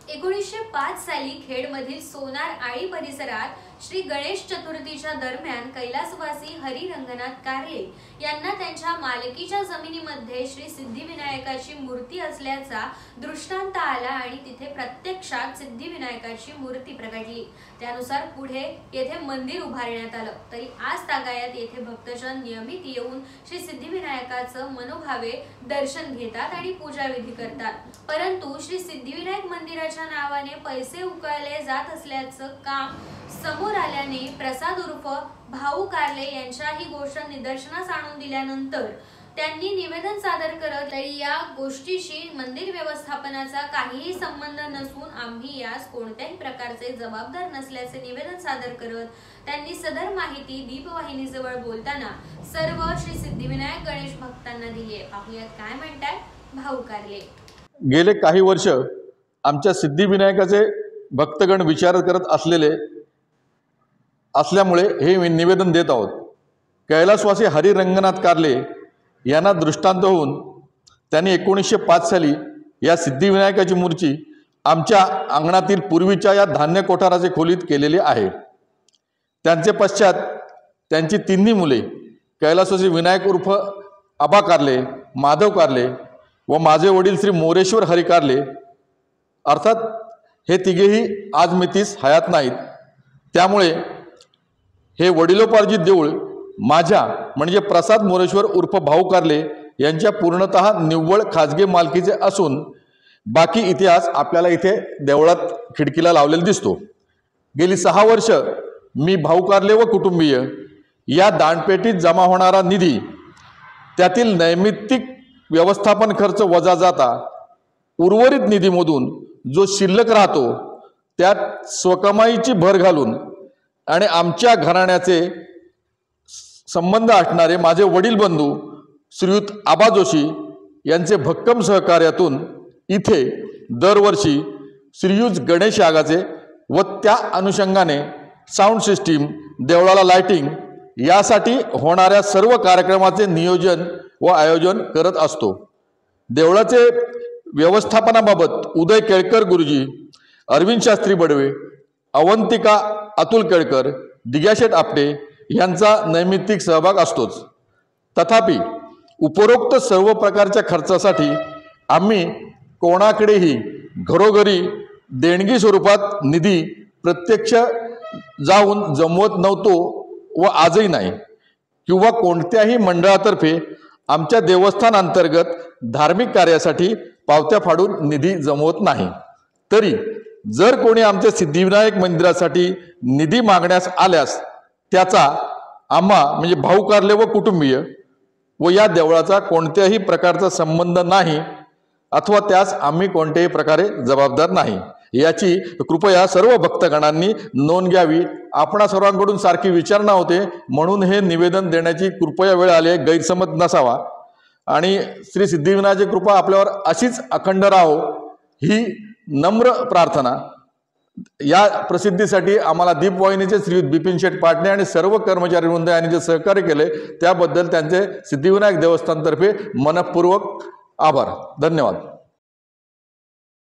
1905 साली खेडमधील सोनार आळी परिसरात श्री गणेश चतुर्थीच्या दरम्यान कैलासवासी हरी रंगनाथ कारले यांना त्यांच्या मालकीच्या जमिनीमध्ये श्री सिद्धिविनायकाची मूर्ती असल्याचा दृष्टांत आला आणि तिथे प्रत्यक्षात सिद्धिविनायकाची मूर्ती प्रकटली। त्यानुसार पुढे येथे मंदिर उभारण्यात आलं। तरी आज तागायत येथे भक्तजन नियमित येऊन श्री सिद्धिविनायकाचं मनोभावे दर्शन घेतात आणि पूजा विधी करतात। परंतु श्री सिद्धिविनायक मंदिराच्या नावाने पैसे उकळले जात असल्याचं काम समोर आल्याने प्रसाद उर्फ भाऊ कारले यांच्या ही गोष्ट निदर्शनास आणून दिल्यानंतर त्यांनी निवेदन सादर करत या गोष्टीशी मंदिर व्यवस्थापनाचा काहीही संबंध नसून आम्ही यास कोणत्याही प्रकारचे जबाबदार नसल्याचे निवेदन सादर करत त्यांनी सदर माहिती दीपवाहिनीजवळ बोलताना सर्व श्री सिद्धिविनायक गणेश भक्तांना दिली आहे। पाहूयात काय म्हणतात भाऊ कारले। गेले काही वर्ष आमच्या सिद्धिविनायकाचे भक्तगण विचार करत असल्यामुळे हे निवेदन देत आहोत। कैलासवासी हरी रंगनाथ कारले यांना दृष्टांत होऊन त्यांनी 1905 साली या सिद्धिविनायकाची मूर्ती आमच्या अंगणातील पूर्वीच्या या धान्य कोठाराचे खोलीत केलेली आहे। त्यांचे पश्चात त्यांची तिन्ही मुले कैलासवासी विनायक उर्फ आबा कारले, माधव कारले व माझे वडील श्री मोरेश्वर हरी कारले अर्थात हे तिघेही आज मितीस हयात नाहीत। त्यामुळे हे वडिलोपार्जित देऊळ माझ्या म्हणजे प्रसाद मोरेश्वर उर्फ भाऊ कारले यांच्या पूर्णतः निव्वळ खाजगी मालकीचे असून बाकी इतिहास आपल्याला इथे देवळात खिडकीला लावलेला दिसतो। गेली 6 वर्ष मी भाऊ कारले व कुटुंबीय या दानपेटीत जमा होणारा निधी त्यातील नैमित्तिक व्यवस्थापन खर्च वजा जाता उर्वरित निधीमधून जो शिल्लक राहतो त्यात स्वकमाईची भर घालून आणि आमच्या घराण्याचे संबंध असणारे माझे वडील बंधू श्रीयुत आबा जोशी यांचे भक्कम सहकार्यातून इथे दरवर्षी श्रीयुत गणेश यागाचे व त्या अनुषंगाने साऊंड सिस्टीम, देवळाला लाइटिंग यासाठी होणाऱ्या सर्व कार्यक्रमाचे नियोजन व आयोजन करत असतो। देवळाचे व्यवस्थापनाबाबत उदय केळकर गुरुजी, अरविंद शास्त्री बडवे, अवंतिका अतुल केळकर, दिग्याशेठ आपटे यांचा नैमित्तिक सहभाग असतोच। तथापि उपरोक्त सर्व प्रकारच्या खर्चासाठी आम्ही कोणाकडेही घरोघरी देणगी स्वरूपात निधी प्रत्यक्ष जाऊन जमवत नव्हतो व आजही नाही, किंवा कोणत्याही मंडळातर्फे आमच्या देवस्थान अंतर्गत धार्मिक कार्यासाठी पावत्या फाडून निधी जमवत नाही। तरी जर कोणी आमच्या सिद्धिविनायक मंदिरासाठी निधी मागण्यास आल्यास त्याचा आम्हा म्हणजे भाऊ कारले व कुटुंबीय व या देवळाचा कोणत्याही प्रकारचा संबंध नाही अथवा त्यास आम्ही कोणत्याही प्रकारे जबाबदार नाही याची कृपया सर्व भक्तगणांनी नोंद घ्यावी। आपणा सर्वांकडून सारखी विचारणा होते म्हणून हे निवेदन देण्याची कृपया वेळ आली आहे, गैरसमज नसावा आणि श्री सिद्धिविनायकाची कृपा आपल्यावर अशीच अखंड राहो ही नम्र प्रार्थना। या प्रसिद्धीसाठी आम्हाला दीपवाहिनीचे श्री बिपिन शेठ पाटणे आणि सर्व कर्मचारी वृंद यांनी जे सहकार्य केले त्याबद्दल त्यांचे सिद्धिविनायक देवस्थानतर्फे मनपूर्वक आभार। धन्यवाद।